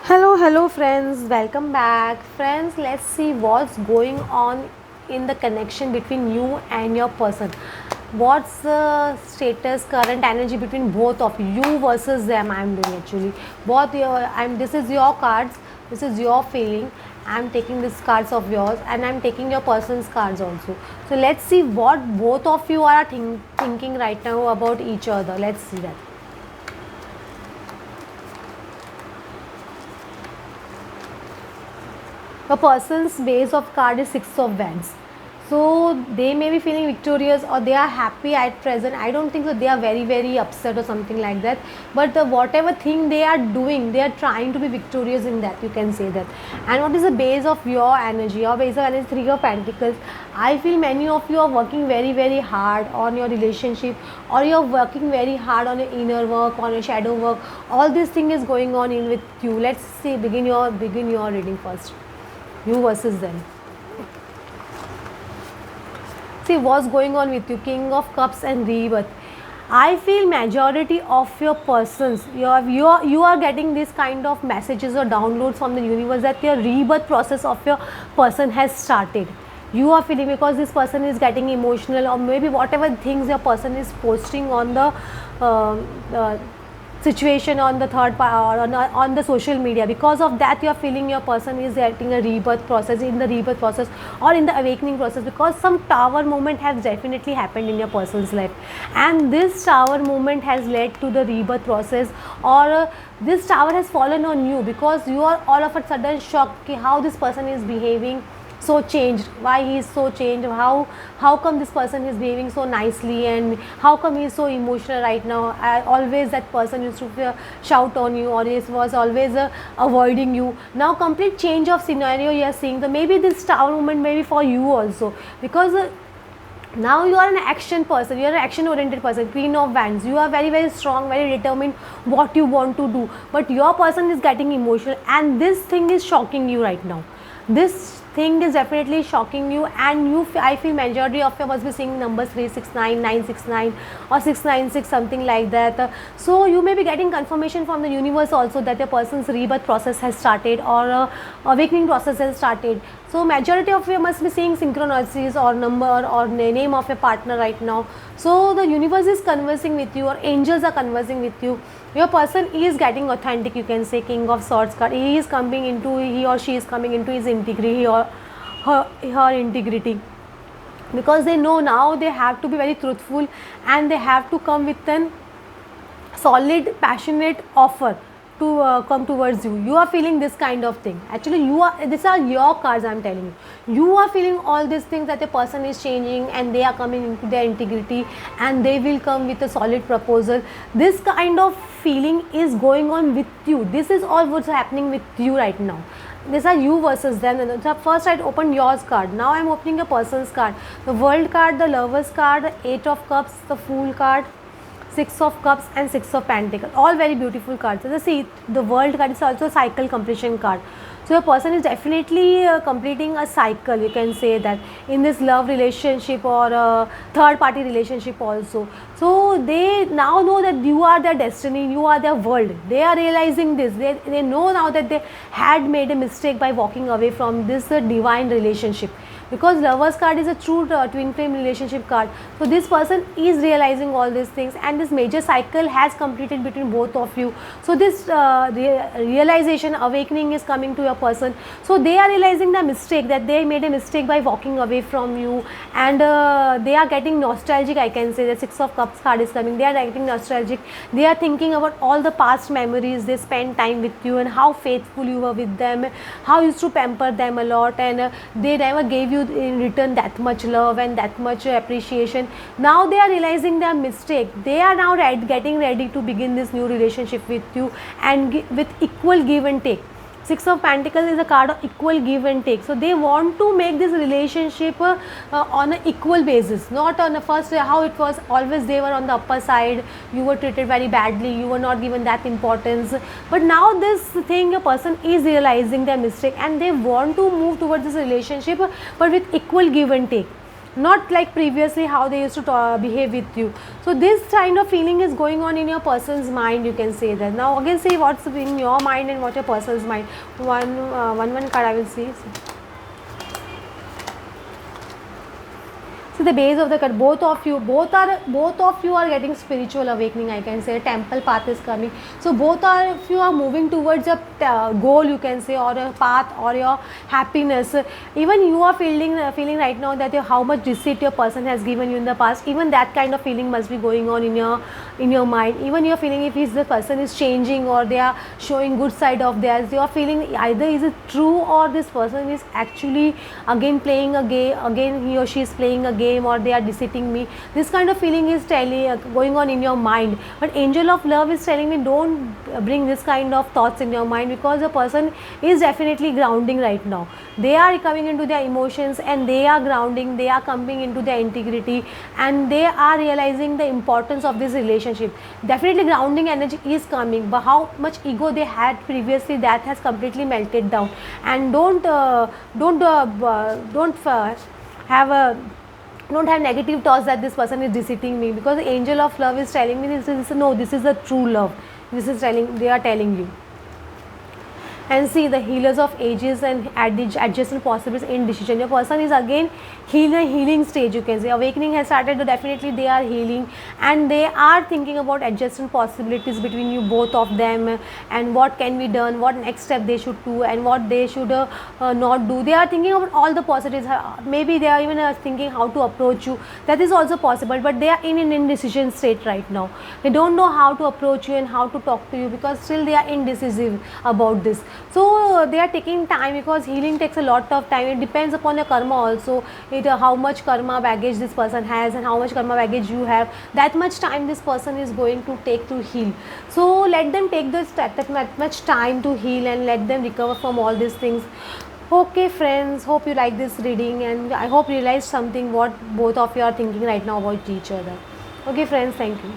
Hello friends, welcome back. Friends, let's see what's going on in the connection between you and your person. What's the status, current energy between both of you versus them? I'm doing actually. Both your this is your cards, this is your feeling. I'm taking these cards of yours and I'm taking your person's cards also. So let's see what both of you are thinking right now about each other. Let's see that. A person's base of card is six of wands, so they may be feeling victorious or they are happy at present. I don't think that they are very upset or something like that, but whatever thing they are doing, they are trying to be victorious in that, you can say that. And what is the base of your energy? Your base of energy, three of pentacles. I feel many of you are working very hard on your relationship, or you're working very hard on your inner work, on your shadow work. All this thing is going on in with you. Let's see, begin your reading first, you versus them. See what's going on with you. King of cups and rebirth. I feel majority of your persons, you are getting this kind of messages or downloads from the universe that your rebirth process of your person has started. You are feeling, because this person is getting emotional, or maybe whatever things your person is posting on the uh, uh, situation on the third part, or on the social media. Because of that, you are feeling your person is getting a rebirth process, in the rebirth process or in the awakening process, because some tower moment has definitely happened in your person's life, and this tower moment has led to the rebirth process, or this tower has fallen on you because you are all of a sudden shocked how this person is behaving so changed, why he is so changed, how come this person is behaving so nicely, and how come he is so emotional right now. Always that person used to shout on you, or he was always avoiding you. Now complete change of scenario you are seeing. So maybe this tower moment may be for you also, because now you are an action person, you are an action oriented person. Queen of wands, you are very strong, very determined what you want to do, but your person is getting emotional, and this thing is shocking you right now. This thing is definitely shocking you, and I feel majority of you must be seeing numbers 369, 969 or 696, something like that. So you may be getting confirmation from the universe also that your person's rebirth process has started, or awakening process has started. So majority of you must be seeing synchronicities or number or name of a partner right now. So the universe is conversing with you, or angels are conversing with you. Your person is getting authentic, you can say. King of swords card, he or she is coming into his integrity, or her integrity, because they know now they have to be very truthful, and they have to come with an solid passionate offer to come towards you. You are feeling this kind of thing. Actually, these are your cards, I am telling you are feeling all these things, that a person is changing and they are coming into their integrity, and they will come with a solid proposal. This kind of feeling is going on with you. This is all what's happening with you right now. These are you versus them. And first I opened yours card, now I am opening a person's card. The world card, the lovers card, the 8 of cups, the fool card, 6 of cups and 6 of pentacles, all very beautiful cards. So see, the world card is also a cycle completion card. So your person is definitely completing a cycle, you can say that, in this love relationship or third party relationship also. So they now know that you are their destiny, you are their world. They are realizing this. They know now that they had made a mistake by walking away from this divine relationship, because lovers card is a true twin flame relationship card. So this person is realizing all these things, and this major cycle has completed between both of you. So this realization, awakening is coming to your person. So they are realizing the mistake, that they made a mistake by walking away from you, and they are getting nostalgic, I can say. The 6 of cups card is coming. They are getting nostalgic. They are thinking about all the past memories. They spent time with you, and how faithful you were with them, how you used to pamper them a lot, and they never gave you in return that much love and that much appreciation. Now they are realizing their mistake. They are now getting ready to begin this new relationship with you, and with equal give and take. 6 of pentacles is a card of equal give and take. So they want to make this relationship on an equal basis, not on the first how it was always. They were on the upper side, you were treated very badly, you were not given that importance. But now this thing, a person is realizing their mistake, and they want to move towards this relationship, but with equal give and take. not like previously how they used to behave with you. So this kind of feeling is going on in your person's mind, you can say that. Now again say what's in your mind and what your person's mind. One card I will see. So the base of the card, both of you are getting spiritual awakening, I can say. Temple path is coming. So both of you are moving towards a goal, you can say, or a path, or your happiness. Even you are feeling right now that how much deceit your person has given you in the past. Even that kind of feeling must be going on in your mind. Even you are feeling if the person is changing or they are showing good side of theirs. You are feeling either is it true or this person is actually again playing a game. Again he or she is playing a game, or they are deceiving me. This kind of feeling is going on in your mind. But angel of love is telling me don't bring this kind of thoughts in your mind, because the person is definitely grounding right now. They are coming into their emotions and they are grounding, they are coming into their integrity, and they are realizing the importance of this relationship. Definitely grounding energy is coming, but how much ego they had previously, that has completely melted down. And don't have negative thoughts that this person is deceiving me, because the angel of love is telling me this is the true love. They are telling you. And see the healers of ages and adjacent possibilities in decision. Your person is again healing stage, you can say. Awakening has started, definitely they are healing, and they are thinking about adjacent possibilities between you both of them, and what can be done, what next step they should do, and what they should not do. They are thinking about all the positives. Maybe they are even thinking how to approach you. That is also possible, but they are in an indecision state right now. They don't know how to approach you and how to talk to you, because still they are indecisive about this. So they are taking time, because healing takes a lot of time. It depends upon your karma also, how much karma baggage this person has and how much karma baggage you have. That much time this person is going to take to heal. So let them take that much time to heal, and let them recover from all these things. Okay friends, hope you like this reading, and I hope you realize something what both of you are thinking right now about each other. Okay friends, thank you.